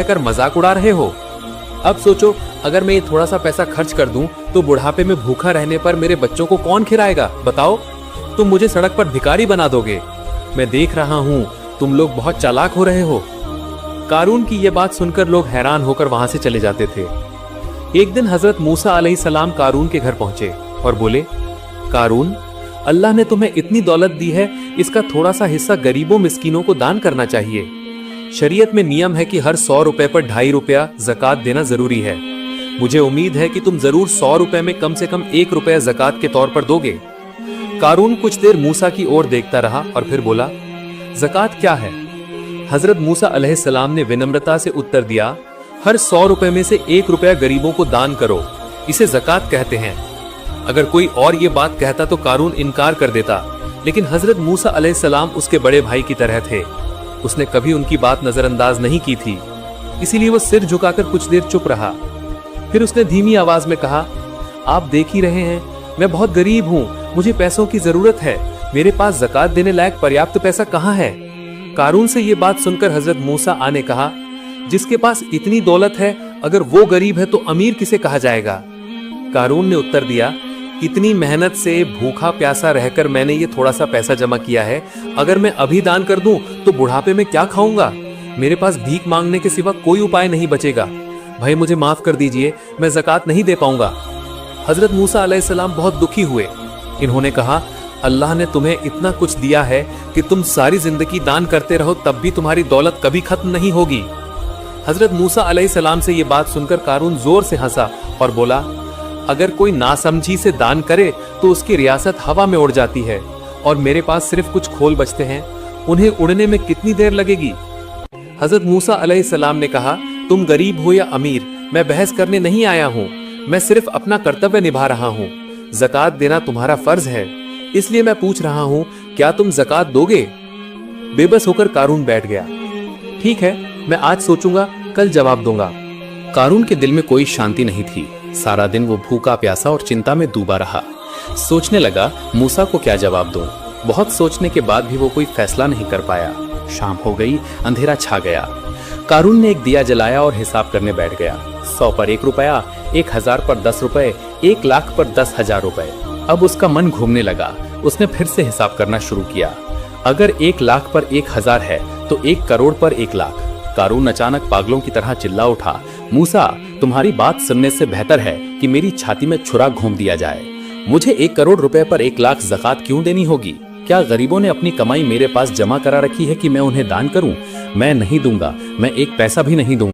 रहकर मजाक उड़ा रहे हो। अब सोचो, अगर मैं ये थोड़ा सा पैसा खर्च कर दूं तो बुढ़ापे में भूखा रहने पर मेरे बच्चों को कौन खिलाएगा बताओ? तुम मुझे सड़क पर भिखारी बना दोगे। मैं देख रहा हूँ तुम लोग बहुत चालाक हो रहे हो। कारून की ये बात सुनकर लोग हैरान होकर वहां से चले जाते थे। एक दिन हजरत मूसा अलैहिस्सलाम कारून के घर पहुंचे और बोले, कारून, अल्लाह ने तुम्हें इतनी दौलत दी है, इसका थोड़ा सा हिस्सा गरीबों मिस्कीनों को दान करना चाहिए। शरीयत में नियम है कि हर 100 रुपए पर 2.5 रुपया ज़कात देना जरूरी है। मुझे उम्मीद है कि तुम जरूर 100 रुपए में कम से कम 1 रुपया ज़कात के तौर पर दोगे। कारून कुछ देर मूसा की ओर देखता रहा और फिर बोला, ज़कात क्या है? हजरत मूसा अलैहिस्सलाम ने विनम्रता से उत्तर दिया, हर 100 रुपए में से 1 रुपया गरीबों को दान करो, इसे ज़कात कहते हैं। अगर कोई और ये बात कहता तो कारून इनकार कर देता, लेकिन हजरत मूसा अलैहिस्सलाम उसके बड़े भाई की तरह थे। उसने कभी उनकी बात नजरअंदाज नहीं की थी, इसीलिए वो सिर झुकाकर कुछ देर चुप रहा। फिर उसने धीमी आवाज में कहा, आप देख ही रहे हैं, मैं बहुत गरीब हूँ, मुझे पैसों की जरूरत है, मेरे पास ज़कात देने लायक पर्याप्त पैसा कहाँ है? कारून से ये बात सुनकर हजरत मूसा ने कहा, जिसके पास इतनी दौलत है, अगर वो गरीब है तो अमीर किसे कहा जाएगा? कारून ने उत्तर दिया, इतनी मेहनत से भूखा प्यासा रहकर मैंने ये थोड़ा सा पैसा जमा किया है, अगर मैं अभी दान कर दूं तो बुढ़ापे में क्या खाऊंगा? मेरे पास भीख मांगने के सिवा कोई उपाय नहीं बचेगा। भाई मुझे माफ कर दीजिए, मैं ज़कात नहीं दे पाऊंगा। हजरत मूसा अलैहिस्सलाम बहुत दुखी हुए। इन्होंने कहा, अल्लाह ने तुम्हें इतना कुछ दिया है कि तुम सारी जिंदगी दान करते रहो, तब भी तुम्हारी दौलत कभी खत्म नहीं होगी। हजरत मूसा अलैहिस्सलाम से ये बात सुनकर कारून जोर से हंसा और बोला, अगर कोई नासमझी से दान करे तो उसकी रियासत हवा में उड़ जाती है, और मेरे पास सिर्फ कुछ खोल बचते हैं, उन्हें उड़ने में कितनी देर लगेगी? हजरत मूसा अलैहिस्सलाम ने कहा, तुम गरीब हो या अमीर, मैं बहस करने नहीं आया हूँ, मैं सिर्फ अपना कर्तव्य निभा रहा हूँ। ज़कात देना तुम्हारा फर्ज है, इसलिए मैं पूछ रहा हूँ, क्या तुम ज़कात दोगे? बेबस होकर कारून बैठ गया। ठीक है, मैं आज सोचूंगा, कल जवाब दूंगा। कारून के दिल में कोई शांति नहीं थी। सारा दिन वो भूखा प्यासा और चिंता में डूबा रहा। सोचने लगा, मूसा को क्या जवाब दूं? बहुत सोचने के बाद भी वो कोई फैसला नहीं कर पाया। शाम हो गई, अंधेरा छा गया। कारून ने एक दिया जलाया और हिसाब करने बैठ गया। 100 पर 1 रुपया, 1000 पर 10 रुपए, 1 लाख पर 10,000 रुपए। अब उसका मन घूमने लगा। उसने फिर से हिसाब करना शुरू किया। अगर 1 लाख पर 1000 है तो 1 करोड़ पर 1 लाख। कारून अचानक पागलों की तरह चिल्ला उठा, मूसा, तुम्हारी बात सुनने से बेहतर है कि मेरी छाती में छुरा घूम दिया जाए। मुझे 1 करोड़ रुपए पर 1 लाख ज़कात क्यों देनी होगी? क्या गरीबों ने अपनी कमाई मेरे पास जमा करा रखी है कि मैं उन्हें दान करूं? मैं नहीं दूंगा, मैं 1 पैसा भी नहीं दूंगा।